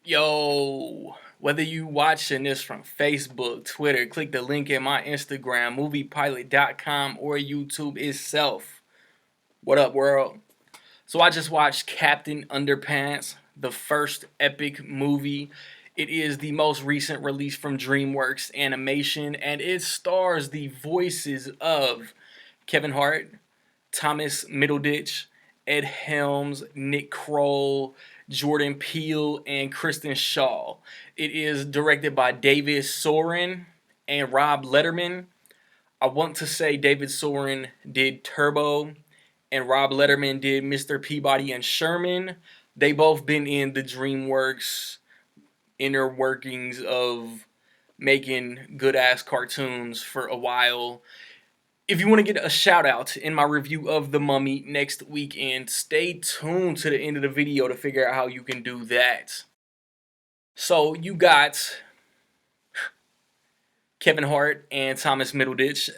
Yo, whether you watching this from Facebook, Twitter, click the link in my Instagram, moviepilot.com, or YouTube itself. What up, world? So I just watched Captain Underpants, the first epic movie. It is the most recent release from DreamWorks Animation, and it stars the voices of Kevin Hart, Thomas Middleditch, Ed Helms, Nick Kroll, Jordan Peele, and Kristen Shaw. It is directed by David Soren and Rob Letterman. I want to say David Soren did Turbo and Rob Letterman did Mr. Peabody and Sherman. They both been in the DreamWorks inner workings of making good ass cartoons for a while. If you want to get a shout out in my review of The Mummy next weekend, stay tuned to the end of the video to figure out how you can do that. So you got Kevin Hart and Thomas Middleditch.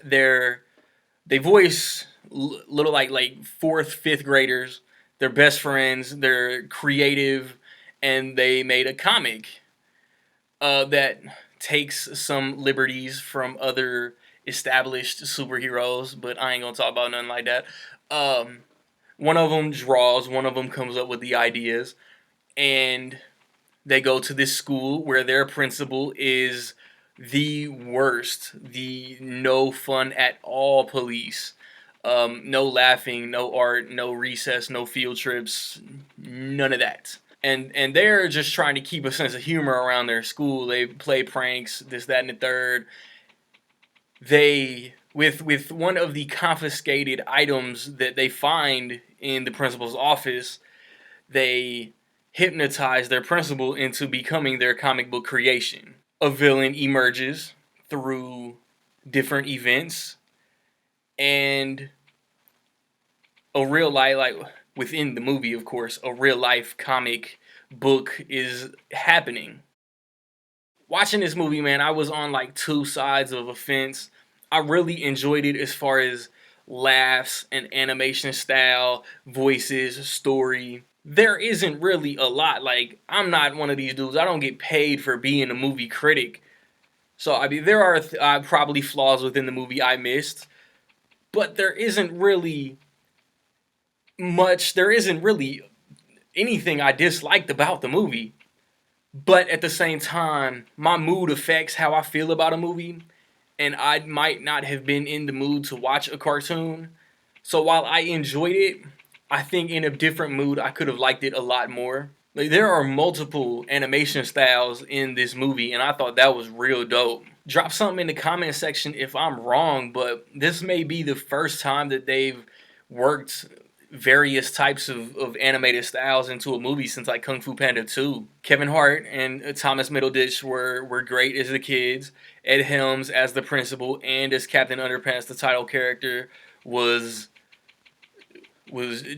They voice little like fourth, fifth graders. They're best friends. They're creative, and they made a comic that takes some liberties from other established superheroes, but I ain't gonna talk about nothing like that. Um, One of them draws, one of them comes up with the ideas, and they go to this school where their principal is the worst, the no fun at all police. No laughing, no art, no recess, no field trips, none of that. And they're just trying to keep a sense of humor around their school. They play pranks, this, that, and the third. They with one of the confiscated items that they find in the principal's office, they hypnotize their principal into becoming their comic book creation. A villain emerges through different events, and a real life, like within the movie, of course, a real life comic book is happening. Watching this movie, man, I was on like two sides of a fence. I really enjoyed it as far as laughs and animation style, voices, story. There isn't really a lot. Like, I'm not one of these dudes. I don't get paid for being a movie critic. So, I mean, there are probably flaws within the movie I missed, but there isn't really much. There isn't really anything I disliked about the movie. But at the same time, my mood affects how I feel about a movie, and I might not have been in the mood to watch a cartoon. So while I enjoyed it, I think in a different mood I could have liked it a lot more. Like, there are multiple animation styles in this movie, and I thought that was real dope. Drop something in the comment section if I'm wrong, but this may be the first time that they've worked various types of animated styles into a movie since like Kung Fu Panda 2. Kevin Hart and Thomas Middleditch were great as the kids. Ed Helms as the principal and as Captain Underpants, the title character, was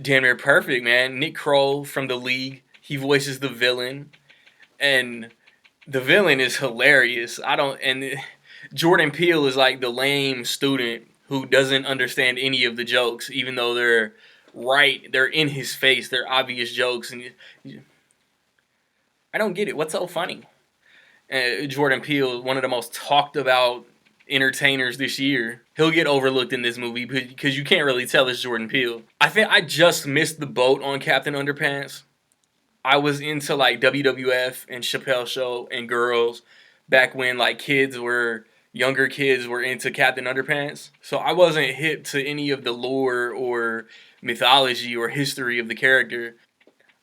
damn near perfect, man. Nick Kroll from The League, he voices the villain, and the villain is hilarious. I don't and Jordan Peele is like the lame student who doesn't understand any of the jokes, even though they're in his face, they're obvious jokes, and I don't get it. What's so funny? Jordan Peele, one of the most talked about entertainers this year, he'll get overlooked in this movie because you can't really tell it's Jordan Peele. I think I just missed the boat on Captain Underpants. I was into like WWF and Chappelle Show and Girls back when like younger kids were into Captain Underpants. So I wasn't hip to any of the lore or mythology or history of the character.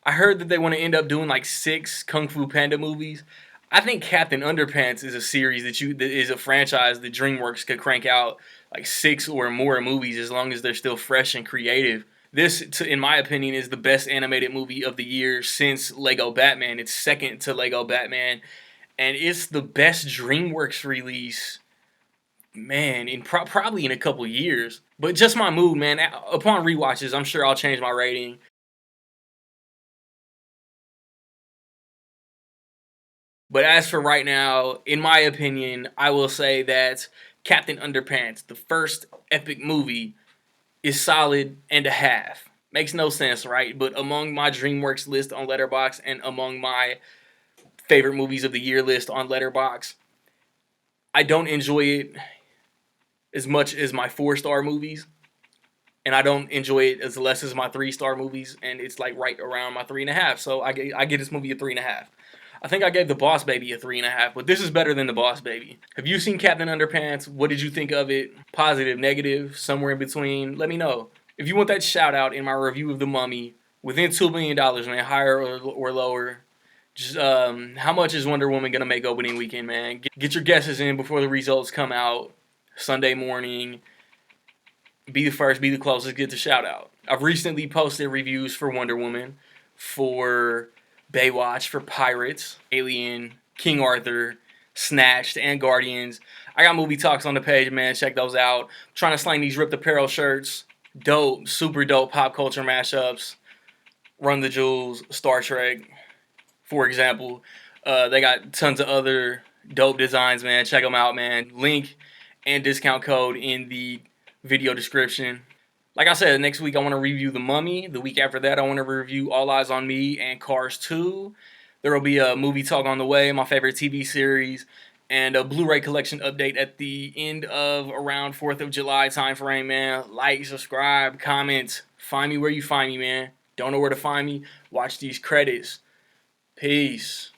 I heard that they want to end up doing like 6 Kung Fu Panda movies. I think Captain Underpants is a series that is a franchise that DreamWorks could crank out like 6 or more movies as long as they're still fresh and creative. This, in my opinion, is the best animated movie of the year since Lego Batman. It's second to Lego Batman, and it's the best DreamWorks release, man, in probably in a couple years. But just my mood, man. Upon rewatches, I'm sure I'll change my rating. But as for right now, in my opinion, I will say that Captain Underpants, the first epic movie, is solid and a half. Makes no sense, right? But among my DreamWorks list on Letterboxd and among my favorite movies of the year list on Letterboxd. I don't enjoy it as much as my 4-star movies, and I don't enjoy it as less as my 3-star movies, and it's like right around my 3.5. So I give this movie a 3.5. I think I gave The Boss Baby a 3.5, but this is better than The Boss Baby. Have you seen Captain Underpants? What did you think of it? Positive, negative, somewhere in between? Let me know. If you want that shout out in my review of The Mummy, within $2 million, man, higher or lower, just how much is Wonder Woman gonna make opening weekend, man? Get your guesses in before the results come out Sunday morning. Be the first, be the closest, get the shout out. I've recently posted reviews for Wonder Woman, for Baywatch, for Pirates, Alien, King Arthur, Snatched, and Guardians. I got movie talks on the page, man. Check those out. I'm trying to slang these ripped apparel shirts. Dope, super dope pop culture mashups. Run the Jewels, Star Trek, for example. They got tons of other dope designs, man. Check them out, man. Link and discount code in the video description. Like I said, next week I want to review The Mummy. The week after that I want to review All Eyes on Me and Cars 2. There will be a movie talk on the way, my favorite TV series, and a Blu-ray collection update at the end of around 4th of July time frame, man. Like, subscribe, comment. Find me where you find me, man. Don't know where to find me? Watch these credits. Peace.